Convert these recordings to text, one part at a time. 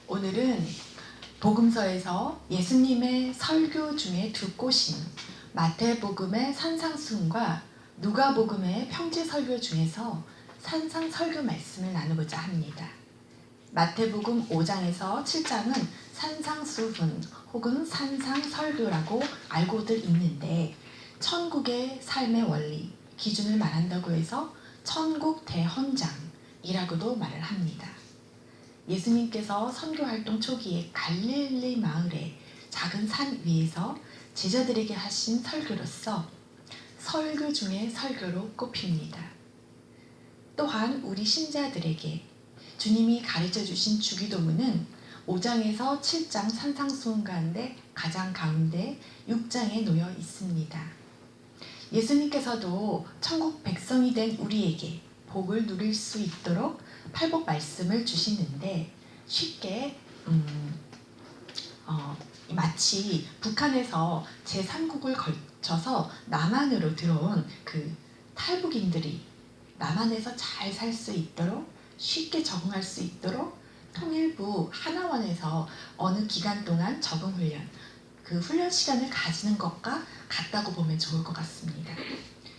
오늘은 복음서에서 예수님의 설교 중에 두 곳인 마태복음의 산상수훈과 누가복음의 평지 설교 중에서 산상 설교 말씀을 나누고자 합니다. 마태복음 5장에서 7장은 산상수훈 혹은 산상설교라고 알고들 있는데 천국의 삶의 원리, 기준을 말한다고 해서 천국 대헌장이라고도 말을 합니다. 예수님께서 선교활동 초기에 갈릴리 마을의 작은 산 위에서 제자들에게 하신 설교로서 설교 중에 설교로 꼽힙니다. 또한 우리 신자들에게 주님이 가르쳐주신 주기도문은 5장에서 7장 산상수훈 가운데 가장 가운데 6장에 놓여 있습니다. 예수님께서도 천국 백성이 된 우리에게 복을 누릴 수 있도록 팔복 말씀을 주시는데 쉽게 마치 북한에서 제3국을 거쳐서 남한으로 들어온 그 탈북인들이 남한에서 잘 살 수 있도록 쉽게 적응할 수 있도록 통일부 하나원에서 어느 기간 동안 적응훈련, 그 훈련 시간을 가지는 것과 같다고 보면 좋을 것 같습니다.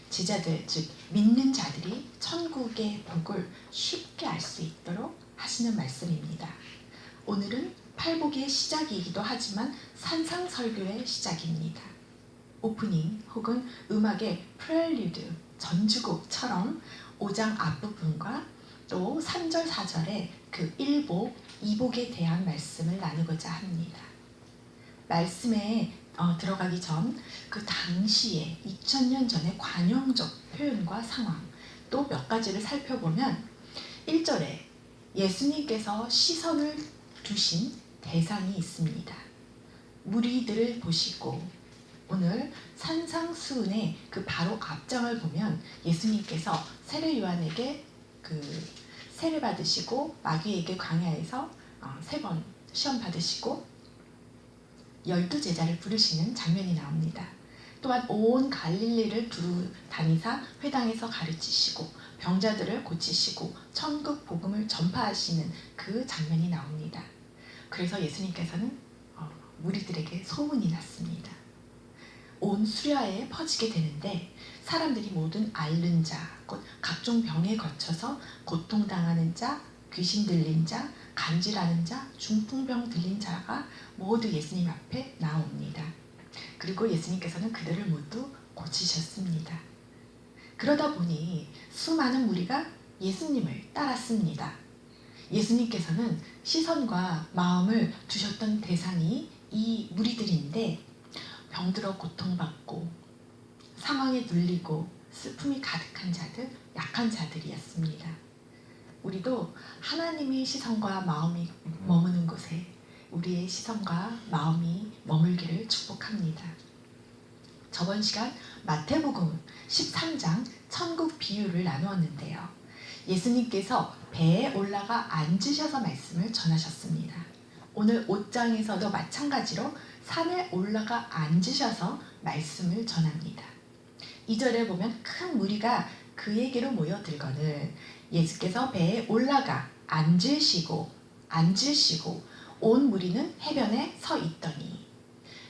제자들, 즉 믿는 자들이 천국의 복을 쉽게 알 수 있도록 하시는 말씀입니다. 오늘은 팔복의 시작이기도 하지만 산상설교의 시작입니다. 오프닝 혹은 음악의 프렐류드, 전주곡처럼 5장 앞부분과 또 3절, 4절의 그 1복, 2복에 대한 말씀을 나누고자 합니다. 말씀에 들어가기 전 그 당시에 2000년 전의 관용적 표현과 상황 또 몇 가지를 살펴보면 1절에 예수님께서 시선을 두신 대상이 있습니다. 무리들을 보시고 오늘 산상수훈의 그 바로 앞장을 보면 예수님께서 세례 요한에게 그 세례 받으시고 마귀에게 광야에서 3번 시험 받으시고 12제자를 부르시는 장면이 나옵니다. 또한 온 갈릴리를 두루 다니사 회당에서 가르치시고 병자들을 고치시고 천국 복음을 전파하시는 그 장면이 나옵니다. 그래서 예수님께서는 무리들에게 소문이 났습니다. 온 수려에 퍼지게 되는데 사람들이 모든 앓는 자, 곧 각종 병에 거쳐서 고통당하는 자, 귀신 들린 자, 간질하는 자, 중풍병 들린 자가 모두 예수님 앞에 나옵니다. 그리고 예수님께서는 그들을 모두 고치셨습니다. 그러다 보니 수많은 무리가 예수님을 따랐습니다. 예수님께서는 시선과 마음을 두셨던 대상이 이 무리들인데 병들어 고통받고 상황에 눌리고 슬픔이 가득한 자들, 약한 자들이었습니다. 우리도 하나님의 시선과 마음이 머무는 곳에 우리의 시선과 마음이 머물기를 축복합니다. 저번 시간 마태복음 13장 천국 비유를 나누었는데요. 예수님께서 배에 올라가 앉으셔서 말씀을 전하셨습니다. 오늘 5장에서도 마찬가지로 산에 올라가 앉으셔서 말씀을 전합니다. 2절에 보면 큰 무리가 그에게로 모여들거늘 예수께서 배에 올라가 앉으시고 온 무리는 해변에 서 있더니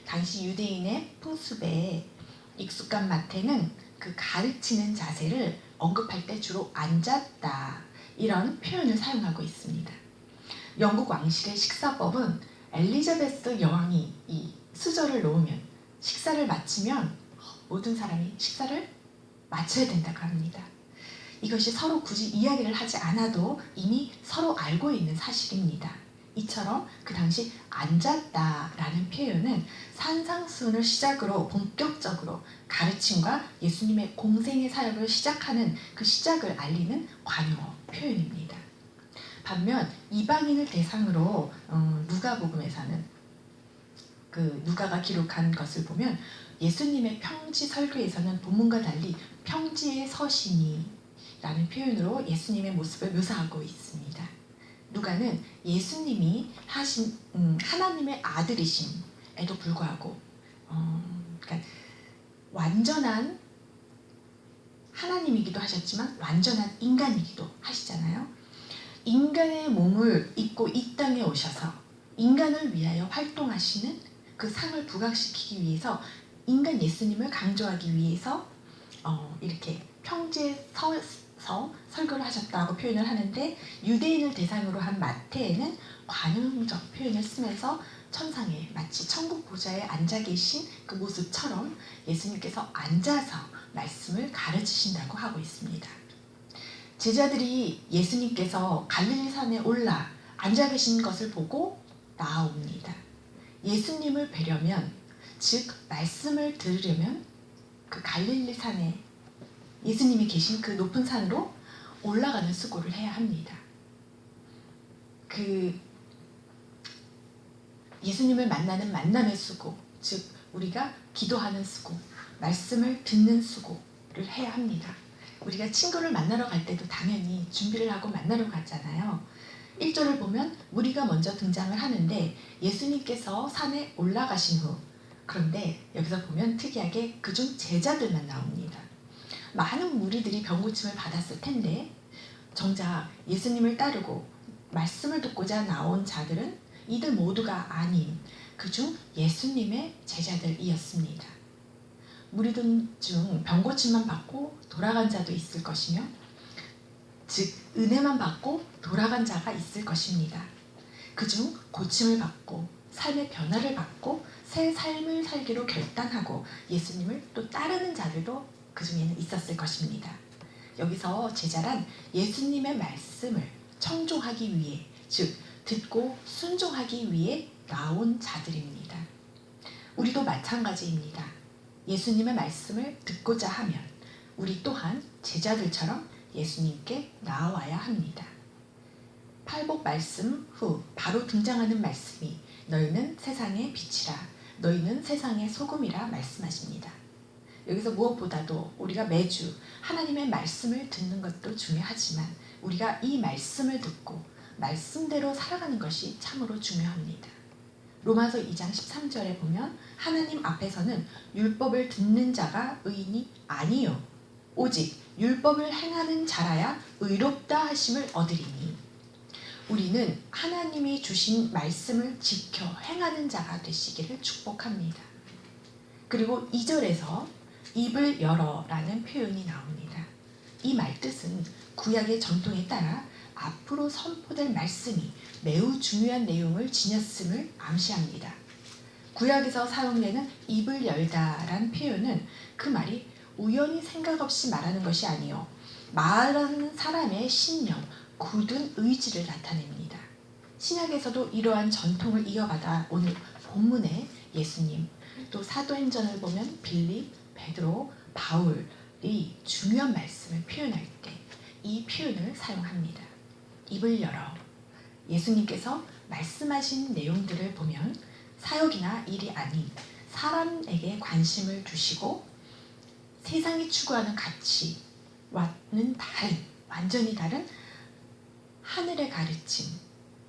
당시 유대인의 풍습에 익숙한 마태는 그 가르치는 자세를 언급할 때 주로 앉았다 이런 표현을 사용하고 있습니다. 영국 왕실의 식사법은 엘리자베스 여왕이 이 수저를 놓으면 식사를 마치면 모든 사람이 식사를 마쳐야 된다고 합니다. 이것이 서로 굳이 이야기를 하지 않아도 이미 서로 알고 있는 사실입니다. 이처럼 그 당시 앉았다라는 표현은 산상수훈을 시작으로 본격적으로 가르침과 예수님의 공생의 사역을 시작하는 그 시작을 알리는 관용 표현입니다. 반면 이방인을 대상으로 누가복음에서는 그 누가가 기록한 것을 보면 예수님의 평지 설교에서는 본문과 달리 평지에 서시니 라는 표현으로 예수님의 모습을 묘사하고 있습니다. 누가는 예수님이 하신 하나님의 아들이심에도 불구하고 그러니까 완전한 하나님이기도 하셨지만 완전한 인간이기도 하시잖아요. 인간의 몸을 입고 이 땅에 오셔서 인간을 위하여 활동하시는 그 상을 부각시키기 위해서 인간 예수님을 강조하기 위해서 이렇게 평지에서 설교를 하셨다고 표현을 하는데, 유대인을 대상으로 한 마태에는 관용적 표현을 쓰면서 천상에 마치 천국 보좌에 앉아 계신 그 모습처럼 예수님께서 앉아서 말씀을 가르치신다고 하고 있습니다. 제자들이 예수님께서 갈릴리 산에 올라 앉아 계신 것을 보고 나아옵니다. 예수님을 뵈려면, 즉 말씀을 들으려면 그 갈릴리 산에 예수님이 계신 그 높은 산으로 올라가는 수고를 해야 합니다. 그 예수님을 만나는 만남의 수고, 즉 우리가 기도하는 수고, 말씀을 듣는 수고를 해야 합니다. 우리가 친구를 만나러 갈 때도 당연히 준비를 하고 만나러 갔잖아요. 1절을 보면 무리가 먼저 등장을 하는데 예수님께서 산에 올라가신 후, 그런데 여기서 보면 특이하게 그중 제자들만 나옵니다. 많은 무리들이 병고침을 받았을 텐데 정작 예수님을 따르고 말씀을 듣고자 나온 자들은 이들 모두가 아닌 그중 예수님의 제자들이었습니다. 무리들 중 병고침만 받고 돌아간 자도 있을 것이며, 즉 은혜만 받고 돌아간 자가 있을 것입니다. 그중 고침을 받고 삶의 변화를 받고 새 삶을 살기로 결단하고 예수님을 또 따르는 자들도 그 중에는 있었을 것입니다. 여기서 제자란 예수님의 말씀을 청종하기 위해, 즉 듣고 순종하기 위해 나온 자들입니다. 우리도 마찬가지입니다. 예수님의 말씀을 듣고자 하면 우리 또한 제자들처럼 예수님께 나와야 합니다. 팔복 말씀 후 바로 등장하는 말씀이 너희는 세상의 빛이라, 너희는 세상의 소금이라 말씀하십니다. 여기서 무엇보다도 우리가 매주 하나님의 말씀을 듣는 것도 중요하지만 우리가 이 말씀을 듣고 말씀대로 살아가는 것이 참으로 중요합니다. 로마서 2장 13절에 보면 하나님 앞에서는 율법을 듣는 자가 의인이 아니요 오직 율법을 행하는 자라야 의롭다 하심을 얻으리니, 우리는 하나님이 주신 말씀을 지켜 행하는 자가 되시기를 축복합니다. 그리고 2절에서 입을 열어라는 표현이 나옵니다. 이 말뜻은 구약의 전통에 따라 앞으로 선포될 말씀이 매우 중요한 내용을 지녔음을 암시합니다. 구약에서 사용되는 입을 열다란 표현은 그 말이 우연히 생각 없이 말하는 것이 아니요 말하는 사람의 신념, 굳은 의지를 나타냅니다. 신약에서도 이러한 전통을 이어받아 오늘 본문에 예수님, 또 사도행전을 보면 빌립, 베드로, 바울이 중요한 말씀을 표현할 때 이 표현을 사용합니다. 입을 열어. 예수님께서 말씀하신 내용들을 보면 사역이나 일이 아닌 사람에게 관심을 두시고 세상이 추구하는 가치와는 다른, 완전히 다른 하늘의 가르침,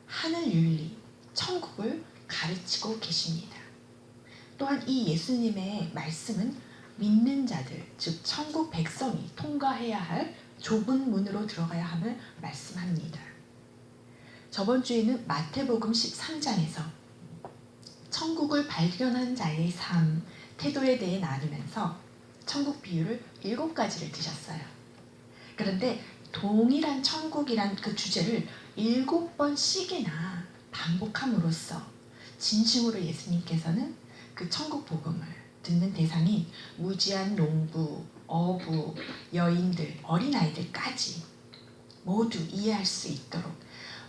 하늘 윤리, 천국을 가르치고 계십니다. 또한 이 예수님의 말씀은 믿는 자들, 즉 천국 백성이 통과해야 할 좁은 문으로 들어가야 함을 말씀합니다. 저번 주에는 마태복음 13장에서 천국을 발견한 자의 삶, 태도에 대해 나누면서 천국 비유를 7가지를 드셨어요. 그런데 동일한 천국이란 그 주제를 7번씩이나 반복함으로써 진심으로 예수님께서는 그 천국 복음을 듣는 대상인 무지한 농부, 어부, 여인들, 어린아이들까지 모두 이해할 수 있도록,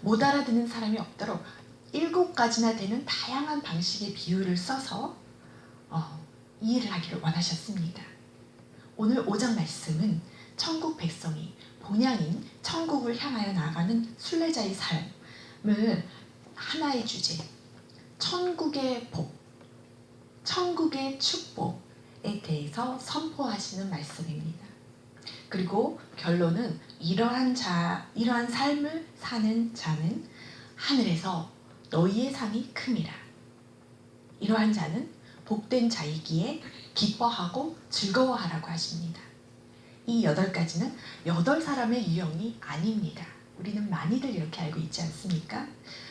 못 알아듣는 사람이 없도록 7가지나 되는 다양한 방식의 비유를 써서 이해를 하기를 원하셨습니다. 오늘 5장 말씀은 천국 백성이 본향인 천국을 향하여 나아가는 순례자의 삶을 하나의 주제, 천국의 복, 천국의 축복에 대해서 선포하시는 말씀입니다. 그리고 결론은 이러한 삶을 사는 자는 하늘에서 너희의 상이 큼이라. 이러한 자는 복된 자이기에 기뻐하고 즐거워하라고 하십니다. 이 8가지는 8사람의 유형이 아닙니다. 우리는 많이들 이렇게 알고 있지 않습니까?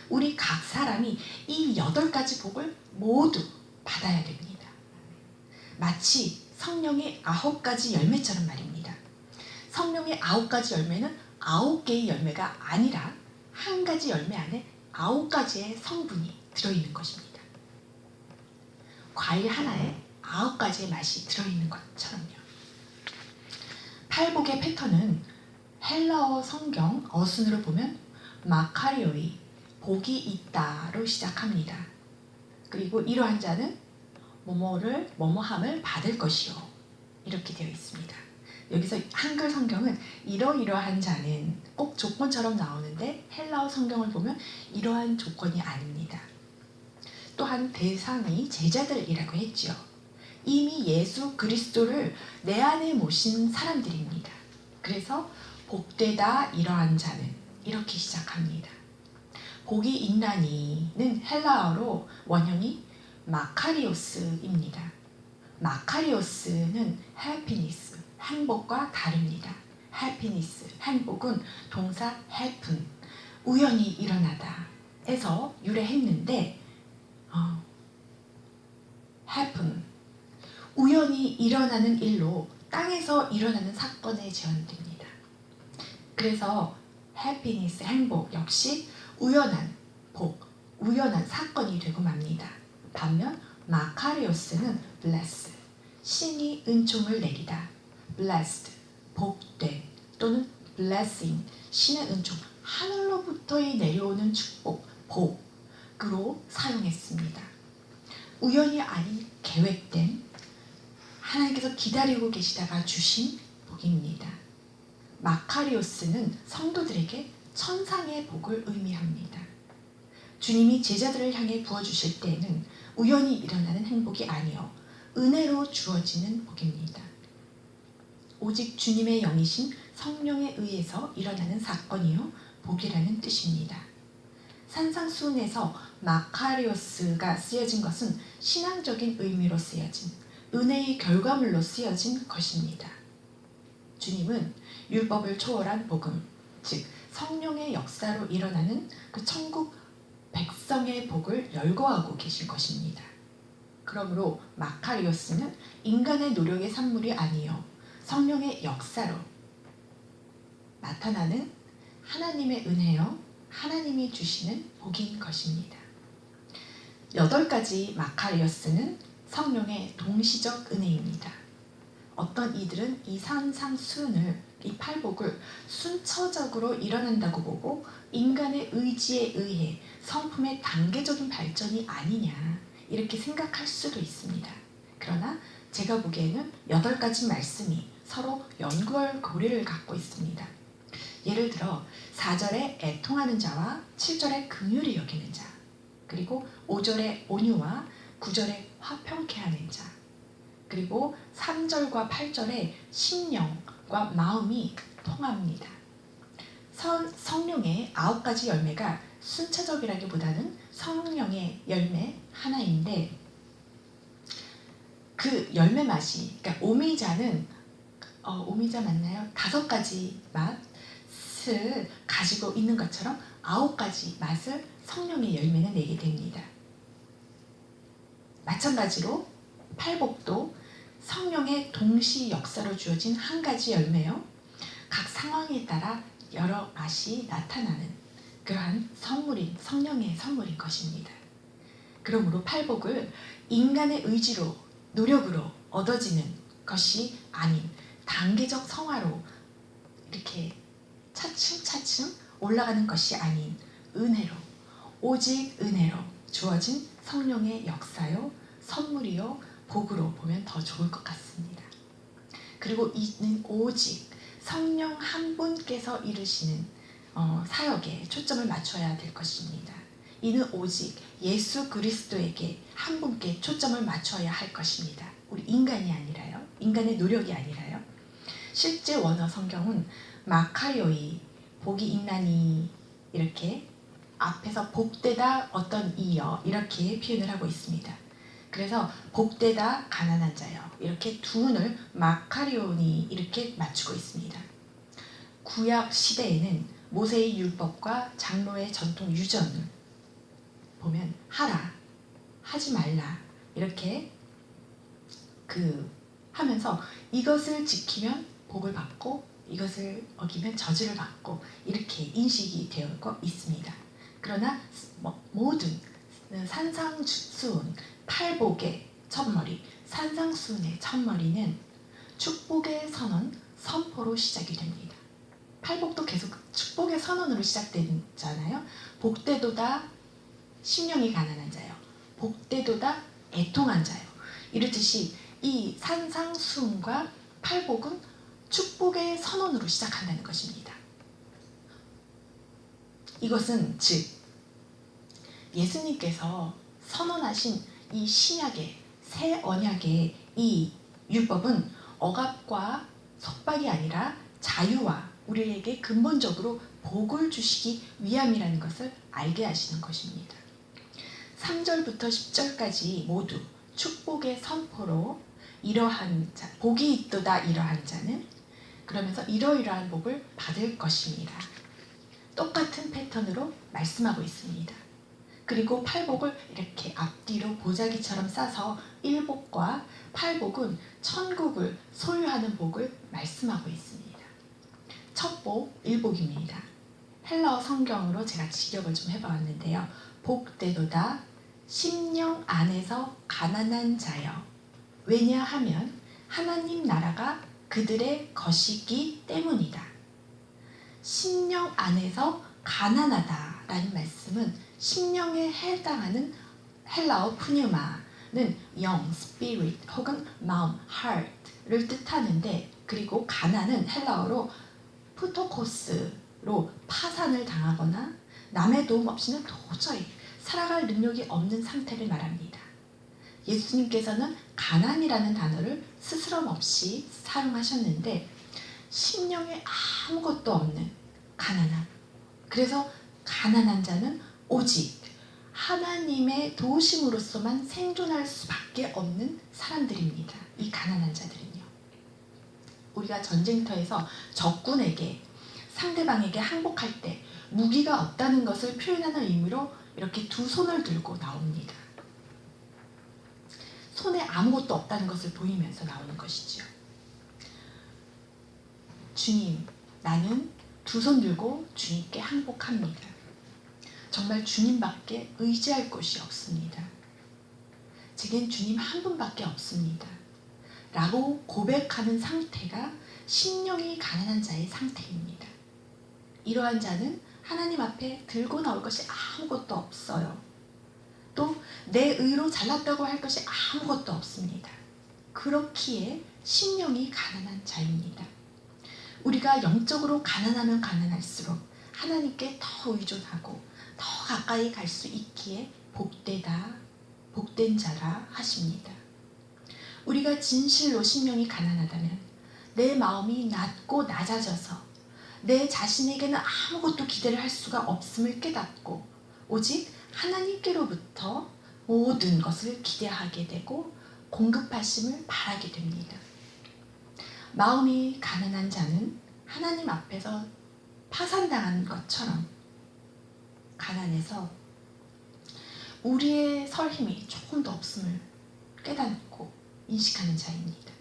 우리 각 사람이 이 8가지 복을 모두 받아야 됩니다. 마치 성령의 9가지 열매처럼 말입니다. 성령의 9가지 열매는 9개의 열매가 아니라 한 가지 열매 안에 9가지의 성분이 들어있는 것입니다. 과일 하나에 9가지의 맛이 들어있는 것처럼요. 팔복의 패턴은 헬라어 성경 어순으로 보면 마카리오이, 복이 있다로 시작합니다. 그리고 이러한 자는 뭐뭐함을 받을 것이요, 이렇게 되어 있습니다. 여기서 한글 성경은 이러이러한 자는 꼭 조건처럼 나오는데 헬라어 성경을 보면 이러한 조건이 아닙니다. 또한 대상이 제자들이라고 했지요. 이미 예수 그리스도를 내 안에 모신 사람들입니다. 그래서 복되다 이러한 자는 이렇게 시작합니다. 복이 있나니는 헬라어로 원형이 마카리오스입니다. 마카리오스는 happiness, 행복과 다릅니다. happiness, 행복은 동사 happen, 우연히 일어나다 에서 유래했는데 happen, 우연히 일어나는 일로 땅에서 일어나는 사건에 제한됩니다. 그래서 happiness, 행복 역시 우연한 복, 우연한 사건이 되고 맙니다. 반면 마카리오스는 bless, 신이 은총을 내리다, blessed, 복된 또는 blessing, 신의 은총, 하늘로부터 내려오는 축복, 복으로 사용했습니다. 우연이 아닌 계획된, 하나님께서 기다리고 계시다가 주신 복입니다. 마카리오스는 성도들에게 천상의 복을 의미합니다. 주님이 제자들을 향해 부어주실 때에는 우연히 일어나는 행복이 아니요 은혜로 주어지는 복입니다. 오직 주님의 영이신 성령에 의해서 일어나는 사건이요 복이라는 뜻입니다. 산상수훈에서 마카리오스가 쓰여진 것은 신앙적인 의미로 쓰여진, 은혜의 결과물로 쓰여진 것입니다. 주님은 율법을 초월한 복음, 즉 성령의 역사로 일어나는 그 천국 백성의 복을 열거하고 계신 것입니다. 그러므로 마카리오스는 인간의 노력의 산물이 아니요 성령의 역사로 나타나는 하나님의 은혜요 하나님이 주시는 복인 것입니다. 8가지 마카리오스는 성령의 동시적 은혜입니다. 어떤 이들은 이 산상수훈을, 이 팔복을 순차적으로 일어난다고 보고 인간의 의지에 의해 성품의 단계적인 발전이 아니냐 이렇게 생각할 수도 있습니다. 그러나 제가 보기에는 8가지 말씀이 서로 연결고리를 갖고 있습니다. 예를 들어 4절에 애통하는 자와 7절에 긍휼히 여기는 자, 그리고 5절에 온유와 9절에 화평케 하는 자, 그리고 3절과 8절에 심령과 마음이 통합니다. 성령의 9가지 열매가 순차적이라기보다는 성령의 열매 하나인데 그 열매 맛이, 그러니까 오미자는 오미자 맞나요? 5가지 맛을 가지고 있는 것처럼 9가지 맛을 성령의 열매는 내게 됩니다. 마찬가지로 팔복도 성령의 동시 역사로 주어진 한 가지 열매요. 각 상황에 따라 여러 맛이 나타나는 그러한 선물인, 성령의 선물인 것입니다. 그러므로 팔복을 인간의 의지로, 노력으로 얻어지는 것이 아닌 단계적 성화로 이렇게 차츰차츰 올라가는 것이 아닌 은혜로, 오직 은혜로 주어진 성령의 역사요, 선물이요, 복으로 보면 더 좋을 것 같습니다. 그리고 이는 오직 성령 한 분께서 이루시는 사역에 초점을 맞춰야 될 것입니다. 이는 오직 예수 그리스도에게 한 분께 초점을 맞춰야 할 것입니다. 우리 인간이 아니라요, 인간의 노력이 아니라요. 실제 원어 성경은 마카리오이, 복이 있나니 이렇게 앞에서 복되다 어떤 이여 이렇게 표현을 하고 있습니다. 그래서 복되다 가난한 자여 이렇게 두 운을 마카리오니 이렇게 맞추고 있습니다. 구약 시대에는 모세의 율법과 장로의 전통 유전을 하라, 하지 말라 이렇게 하면서 이것을 지키면 복을 받고 이것을 어기면 저주를 받고 이렇게 인식이 되어 있습니다. 그러나 모든 산상수훈 팔복의 첫머리, 산상수훈의 첫머리는 축복의 선언, 선포로 시작이 됩니다. 팔복도 계속 축복의 선언으로 시작되잖아요. 복되도다 심령이 가난한 자요, 복되도다 애통한 자요. 이렇듯이 이 산상수훈과 팔복은 축복의 선언으로 시작한다는 것입니다. 이것은 즉 예수님께서 선언하신 이 신약의 새 언약의 이 율법은 억압과 속박이 아니라 자유와 우리에게 근본적으로 복을 주시기 위함이라는 것을 알게 하시는 것입니다. 3절부터 10절까지 모두 축복의 선포로 이러한 자, 복이 있도다 이러한 자는 그러면서 이러이러한 복을 받을 것입니다. 똑같은 패턴으로 말씀하고 있습니다. 그리고 팔복을 이렇게 앞뒤로 보자기처럼 싸서 일복과 팔복은 천국을 소유하는 복을 말씀하고 있습니다. 첫 복, 일복입니다. 헬라어 성경으로 제가 직역을 좀 해봤는데요. 복되도다 심령 안에서 가난한 자여. 왜냐하면 하나님 나라가 그들의 것이기 때문이다. 심령 안에서 가난하다라는 말씀은 심령에 해당하는 헬라어 푸뉴마는 영, spirit 혹은 마음, heart를 뜻하는데 그리고 가난은 헬라어로 푸토코스로 파산을 당하거나 남의 도움 없이는 도저히 살아갈 능력이 없는 상태를 말합니다. 예수님께서는 가난이라는 단어를 스스럼 없이 사용하셨는데 심령에 아무것도 없는 가난함. 그래서 가난한 자는 오직 하나님의 도우심으로서만 생존할 수밖에 없는 사람들입니다. 이 가난한 자들은요. 우리가 전쟁터에서 적군에게 상대방에게 항복할 때 무기가 없다는 것을 표현하는 의미로 이렇게 두 손을 들고 나옵니다. 손에 아무것도 없다는 것을 보이면서 나오는 것이죠. 주님, 나는 두 손 들고 주님께 항복합니다. 정말 주님밖에 의지할 곳이 없습니다. 제겐 주님 한 분밖에 없습니다. 라고 고백하는 상태가 심령이 가난한 자의 상태입니다. 이러한 자는 하나님 앞에 들고 나올 것이 아무것도 없어요. 또 내 의로 잘났다고 할 것이 아무것도 없습니다. 그렇기에 심령이 가난한 자입니다. 우리가 영적으로 가난하면 가난할수록 하나님께 더 의존하고 더 가까이 갈 수 있기에 복되다, 복된 자라 하십니다. 우리가 진실로 심령이 가난하다면 내 마음이 낮고 낮아져서 내 자신에게는 아무것도 기대를 할 수가 없음을 깨닫고 오직 하나님께로부터 모든 것을 기대하게 되고 공급하심을 바라게 됩니다. 마음이 가난한 자는 하나님 앞에서 파산당한 것처럼 가난해서 우리의 설 힘이 조금 더 없음을 깨닫고 인식하는 자입니다.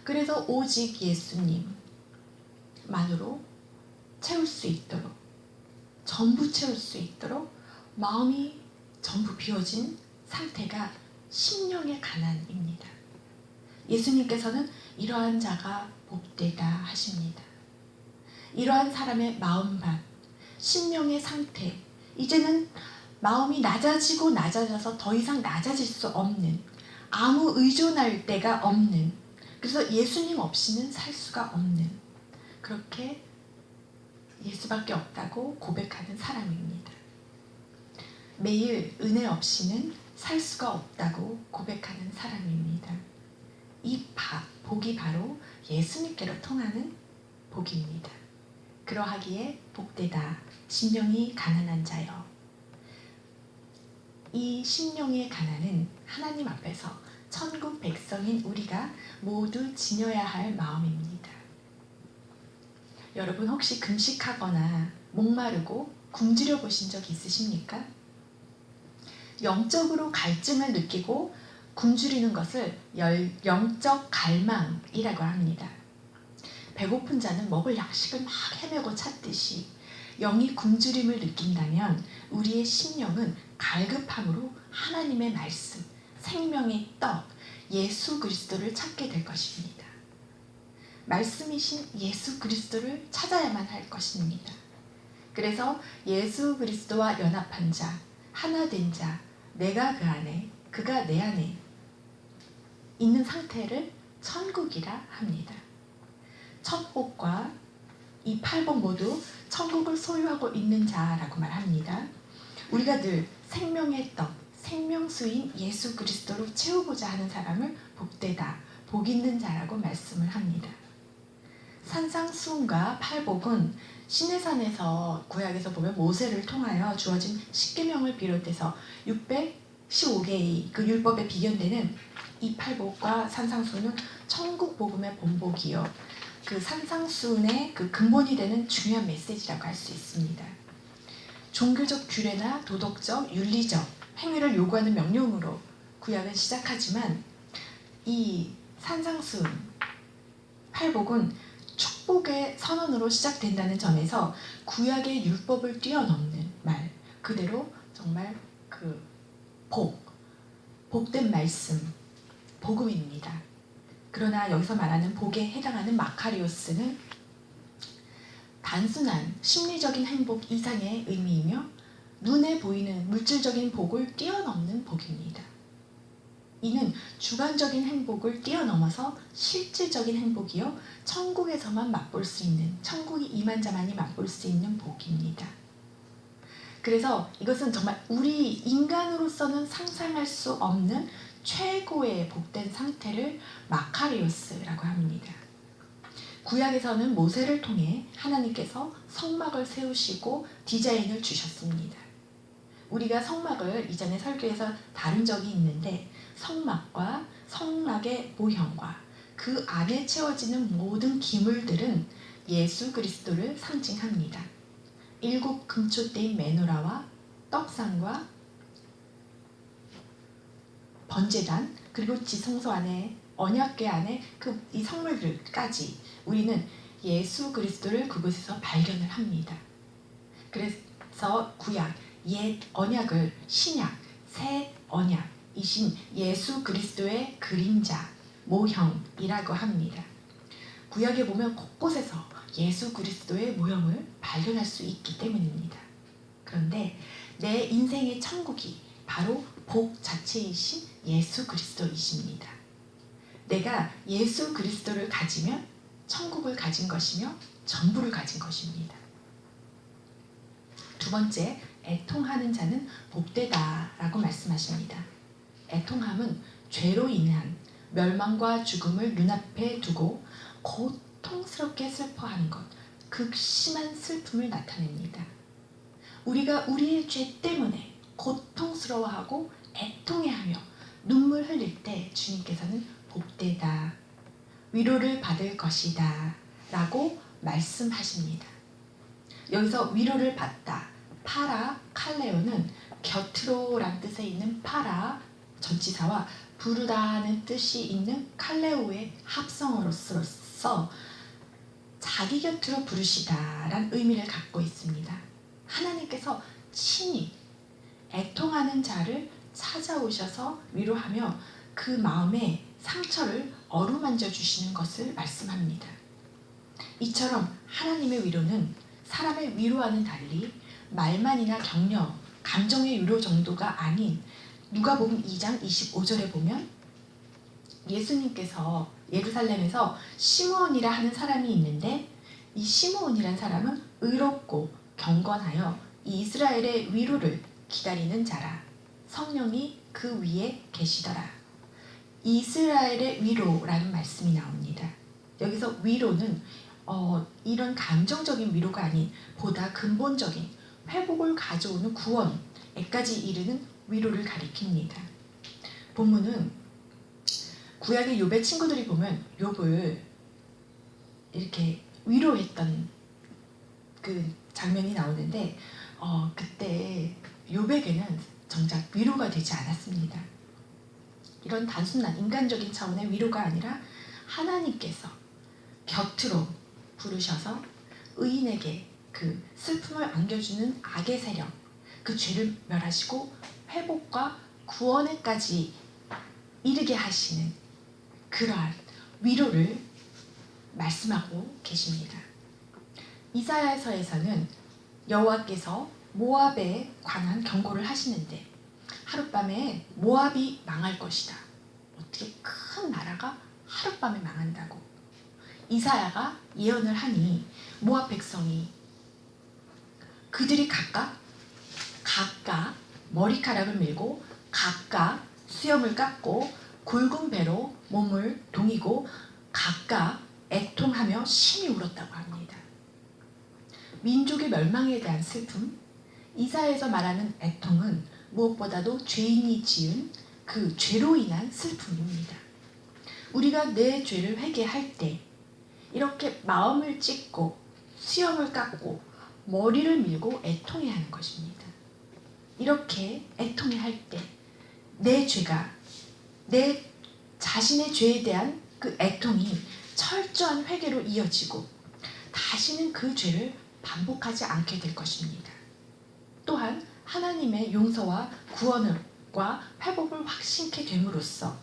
그래서 오직 예수님만으로 채울 수 있도록 전부 채울 수 있도록 마음이 전부 비워진 상태가 심령의 가난입니다. 예수님께서는 이러한 자가 복되다 하십니다. 이러한 사람의 마음밭, 심령의 상태, 이제는 마음이 낮아지고 낮아져서 더 이상 낮아질 수 없는, 아무 의존할 데가 없는, 그래서 예수님 없이는 살 수가 없는, 그렇게 예수밖에 없다고 고백하는 사람입니다. 매일 은혜 없이는 살 수가 없다고 고백하는 사람입니다. 이 복이 바로 예수님께로 통하는 복입니다. 그러하기에 복되다 심령이 가난한 자여. 이 심령의 가난은 하나님 앞에서 천국 백성인 우리가 모두 지녀야 할 마음입니다. 여러분 혹시 금식하거나 목마르고 굶주려 보신 적 있으십니까? 영적으로 갈증을 느끼고 굶주리는 것을 영적 갈망이라고 합니다. 배고픈 자는 먹을 양식을 막 헤매고 찾듯이 영이 굶주림을 느낀다면 우리의 심령은 갈급함으로 하나님의 말씀, 생명의 떡, 예수 그리스도를 찾게 될 것입니다. 말씀이신 예수 그리스도를 찾아야만 할 것입니다. 그래서 예수 그리스도와 연합한 자, 하나 된 자, 내가 그 안에, 그가 내 안에 있는 상태를 천국이라 합니다. 천복과 이 팔복 모두 천국을 소유하고 있는 자라고 말합니다. 우리가 늘 생명의 떡, 생명수인 예수 그리스도로 채우고자 하는 사람을 복되다, 복 있는 자라고 말씀을 합니다. 산상수훈과 팔복은 시내산에서 구약에서 보면 모세를 통하여 주어진 십계명을 비롯해서 615개의 그 율법에 비견되는 이 팔복과 산상수훈은 천국 복음의 본복이요, 그 산상수훈의 그 근본이 되는 중요한 메시지라고 할 수 있습니다. 종교적 규례나 도덕적, 윤리적 행위를 요구하는 명령으로 구약은 시작하지만 이 산상수훈, 팔복은 축복의 선언으로 시작된다는 점에서 구약의 율법을 뛰어넘는 말, 그대로 정말 그 복된 말씀, 복음입니다. 그러나 여기서 말하는 복에 해당하는 마카리오스는 단순한 심리적인 행복 이상의 의미이며 눈에 보이는 물질적인 복을 뛰어넘는 복입니다. 이는 주관적인 행복을 뛰어넘어서 실질적인 행복이요, 천국에서만 맛볼 수 있는, 천국이 임한 자만이 맛볼 수 있는 복입니다. 그래서 이것은 정말 우리 인간으로서는 상상할 수 없는 최고의 복된 상태를 마카리오스라고 합니다. 구약에서는 모세를 통해 하나님께서 성막을 세우시고 디자인을 주셨습니다. 우리가 성막을 이전에 설교에서 다룬 적이 있는데, 성막과 성막의 모형과 그 안에 채워지는 모든 기물들은 예수 그리스도를 상징합니다. 7 금초대인 메노라와 떡상과 번제단, 그리고 지성소 안에 언약궤 안에 이 성물들까지 우리는 예수 그리스도를 그곳에서 발견을 합니다. 그래서 구약, 옛 언약을 신약, 새 언약이신 예수 그리스도의 그림자, 모형이라고 합니다. 구약에 보면 곳곳에서 예수 그리스도의 모형을 발견할 수 있기 때문입니다. 그런데 내 인생의 천국이 바로 복 자체이신 예수 그리스도이십니다. 내가 예수 그리스도를 가지면 천국을 가진 것이며 전부를 가진 것입니다. 두 번째, 애통하는 자는 복되다라고 말씀하십니다. 애통함은 죄로 인한 멸망과 죽음을 눈앞에 두고 고통스럽게 슬퍼하는 것, 극심한 슬픔을 나타냅니다. 우리가 우리의 죄 때문에 고통스러워하고 애통해하며 눈물 흘릴 때 주님께서는 복되다, 위로를 받을 것이다 라고 말씀하십니다. 여기서 위로를 받다, 파라 칼레오는 곁으로란 뜻에 있는 파라 전치사와 부르다는 뜻이 있는 칼레오의 합성어로서 자기 곁으로 부르시다란 의미를 갖고 있습니다. 하나님께서 친히 애통하는 자를 찾아오셔서 위로하며 그 마음의 상처를 어루만져 주시는 것을 말씀합니다. 이처럼 하나님의 위로는 사람을 위로하는 달리 말만이나 격려, 감정의 위로 정도가 아닌 누가복음 2장 25절에 보면 예수님께서 예루살렘에서 시므온이라 하는 사람이 있는데, 이 시므온이란 사람은 의롭고 경건하여 이스라엘의 위로를 기다리는 자라. 성령이 그 위에 계시더라. 이스라엘의 위로라는 말씀이 나옵니다. 여기서 위로는 이런 감정적인 위로가 아닌 보다 근본적인 회복을 가져오는 구원에까지 이르는 위로를 가리킵니다. 본문은 구약의 욥의 친구들이 보면 욥을 이렇게 위로했던 그 장면이 나오는데, 그때 욥에게는 정작 위로가 되지 않았습니다. 이런 단순한 인간적인 차원의 위로가 아니라 하나님께서 곁으로 부르셔서 의인에게 그 슬픔을 안겨주는 악의 세력, 그 죄를 멸하시고 회복과 구원에까지 이르게 하시는 그러한 위로를 말씀하고 계십니다. 이사야서에서는 여호와께서 모압에 관한 경고를 하시는데 하룻밤에 모압이 망할 것이다. 어떻게 큰 나라가 하룻밤에 망한다고. 이사야가 예언을 하니 모압 백성이 그들이 각각 머리카락을 밀고 각각 수염을 깎고 굵은 배로 몸을 동이고 각각 애통하며 심히 울었다고 합니다. 민족의 멸망에 대한 슬픔, 이사야에서 말하는 애통은 무엇보다도 죄인이 지은 그 죄로 인한 슬픔입니다. 우리가 내 죄를 회개할 때 이렇게 마음을 찢고 수염을 깎고 머리를 밀고 애통해야 하는 것입니다. 이렇게 애통해야 할 때 내 죄가 내 자신의 죄에 대한 그 애통이 철저한 회개로 이어지고 다시는 그 죄를 반복하지 않게 될 것입니다. 또한 하나님의 용서와 구원과 회복을 확신케 됨으로써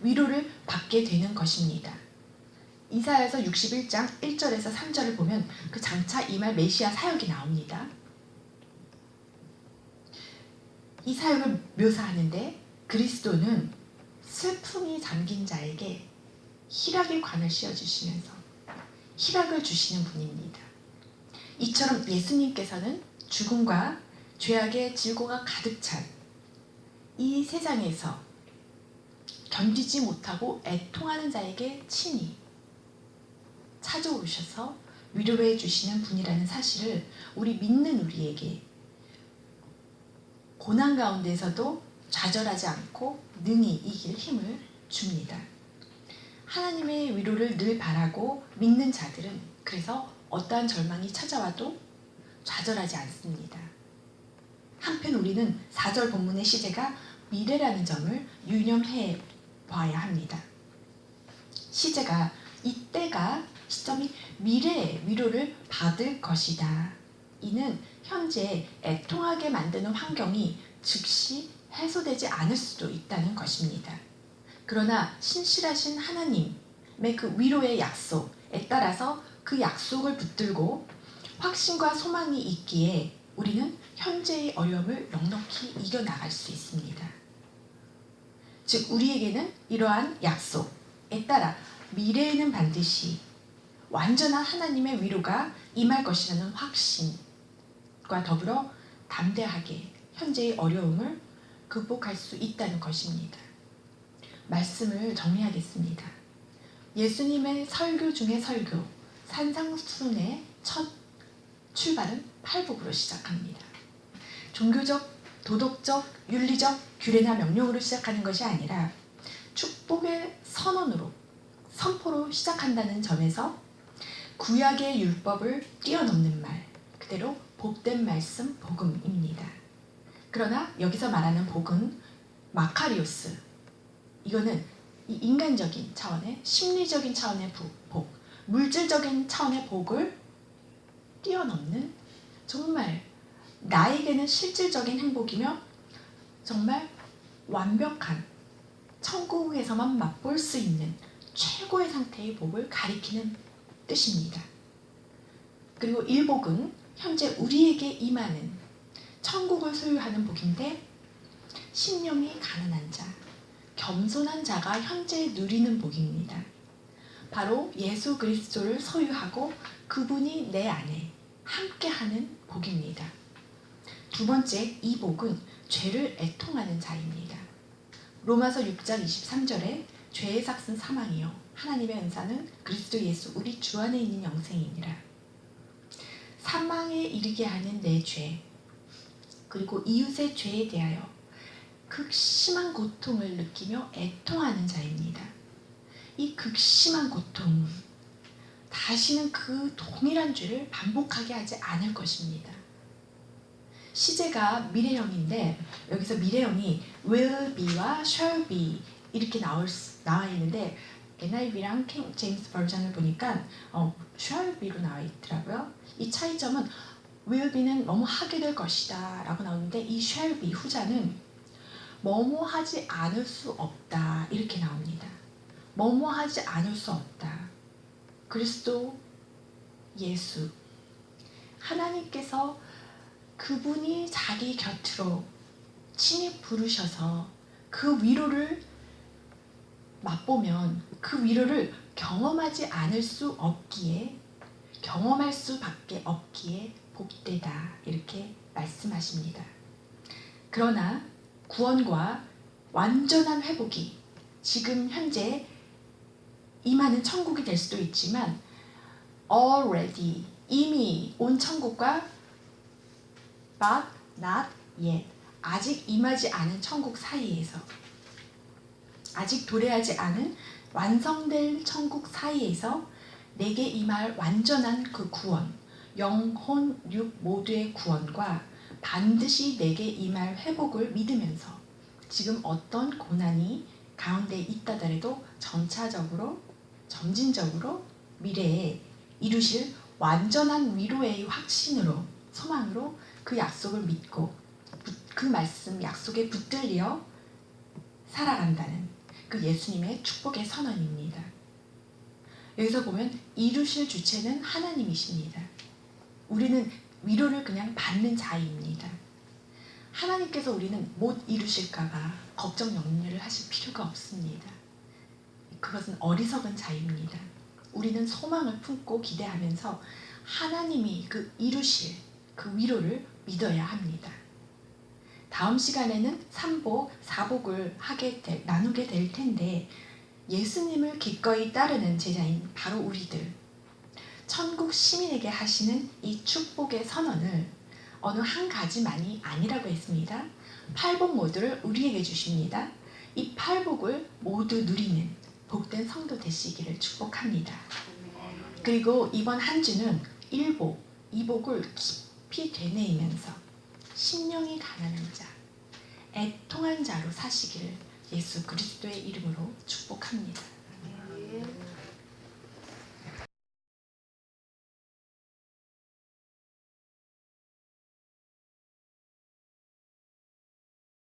위로를 받게 되는 것입니다. 이사야서 61장 1절에서 3절을 보면 그 장차 임할 메시아 사역이 나옵니다. 이 사역을 묘사하는데 그리스도는 슬픔이 잠긴 자에게 희락의 관을 씌워주시면서 희락을 주시는 분입니다. 이처럼 예수님께서는 죽음과 죄악의 질고가 가득 찬 이 세상에서 견디지 못하고 애통하는 자에게 친히 찾아오셔서 위로해 주시는 분이라는 사실을 우리 믿는 우리에게 고난 가운데서도 좌절하지 않고 능히 이길 힘을 줍니다. 하나님의 위로를 늘 바라고 믿는 자들은 그래서 어떠한 절망이 찾아와도 좌절하지 않습니다. 한편 우리는 4절 본문의 시제가 미래라는 점을 유념해 봐야 합니다. 시제가 이때가 시점이 미래의 위로를 받을 것이다. 이는 현재 애통하게 만드는 환경이 즉시 해소되지 않을 수도 있다는 것입니다. 그러나 신실하신 하나님의 그 위로의 약속에 따라서 그 약속을 붙들고 확신과 소망이 있기에 우리는 현재의 어려움을 넉넉히 이겨나갈 수 있습니다. 즉 우리에게는 이러한 약속에 따라 미래에는 반드시 완전한 하나님의 위로가 임할 것이라는 확신과 더불어 담대하게 현재의 어려움을 극복할 수 있다는 것입니다. 말씀을 정리하겠습니다. 예수님의 설교 중의 설교, 산상순의 첫 출발은 팔복으로 시작합니다. 종교적, 도덕적, 윤리적 규례나 명령으로 시작하는 것이 아니라 축복의 선언으로, 선포로 시작한다는 점에서 구약의 율법을 뛰어넘는 말, 그대로 복된 말씀, 복음입니다. 그러나 여기서 말하는 복은 마카리오스, 이거는 이 인간적인 차원의 심리적인 차원의 복, 물질적인 차원의 복을 뛰어넘는 정말 나에게는 실질적인 행복이며 정말 완벽한 천국에서만 맛볼 수 있는 최고의 상태의 복을 가리키는 뜻입니다. 그리고 일복은 현재 우리에게 임하는 천국을 소유하는 복인데 심령이 가난한 자, 겸손한 자가 현재 누리는 복입니다. 바로 예수 그리스도를 소유하고 그분이 내 안에 함께하는 복입니다. 두 번째, 이 복은 죄를 애통하는 자입니다. 로마서 6장 23절에 죄의 삭은 사망이요 하나님의 은사는 그리스도 예수 우리 주 안에 있는 영생이니라. 사망에 이르게 하는 내 죄, 그리고 이웃의 죄에 대하여 극심한 고통을 느끼며 애통하는 자입니다. 이 극심한 고통은 다시는 그 동일한 죄를 반복하게 하지 않을 것입니다. 시제가 미래형인데 여기서 미래형이 will be와 shall be 이렇게 나와 있는데 NIV랑 킹 제임스 버전을 보니까 shall be로 나와 있더라고요. 이 차이점은 will be는 뭐뭐 하게 될 것이다 라고 나오는데 이 shall be 후자는 뭐뭐 하지 않을 수 없다 이렇게 나옵니다. 뭐뭐 하지 않을 수 없다. 그리스도 예수 하나님께서 그분이 자기 곁으로 친히 부르셔서 그 위로를 맛보면 그 위로를 경험하지 않을 수 없기에 경험할 수밖에 없기에 복되다 이렇게 말씀하십니다. 그러나 구원과 완전한 회복이 지금 현재 임하는 천국이 될 수도 있지만 already 이미 온 천국과 but not yet 아직 임하지 않은 천국 사이에서 아직 도래하지 않은 완성될 천국 사이에서 내게 임할 완전한 그 구원 영혼 육 모두의 구원과 반드시 내게 임할 회복을 믿으면서 지금 어떤 고난이 가운데 있다더라도 점차적으로 점진적으로 미래에 이루실 완전한 위로의 확신으로 소망으로 그 약속을 믿고 그 말씀 약속에 붙들려 살아간다는 그 예수님의 축복의 선언입니다. 여기서 보면 이루실 주체는 하나님이십니다. 우리는 위로를 그냥 받는 자입니다. 하나님께서 우리는 못 이루실까봐 걱정 염려를 하실 필요가 없습니다. 그것은 어리석은 자입니다. 우리는 소망을 품고 기대하면서 하나님이 그 이루실 그 위로를 믿어야 합니다. 다음 시간에는 3복, 4복을 나누게 될 텐데 예수님을 기꺼이 따르는 제자인 바로 우리들 천국 시민에게 하시는 이 축복의 선언을 어느 한 가지만이 아니라고 했습니다. 8복 모두를 우리에게 주십니다. 이 8복을 모두 누리는 복된 성도 되시기를 축복합니다. 그리고 이번 한 주는 1복, 2복을 깊이 되뇌이면서 심령이 가난한 자, 애통한 자로 사시기를 예수 그리스도의 이름으로 축복합니다.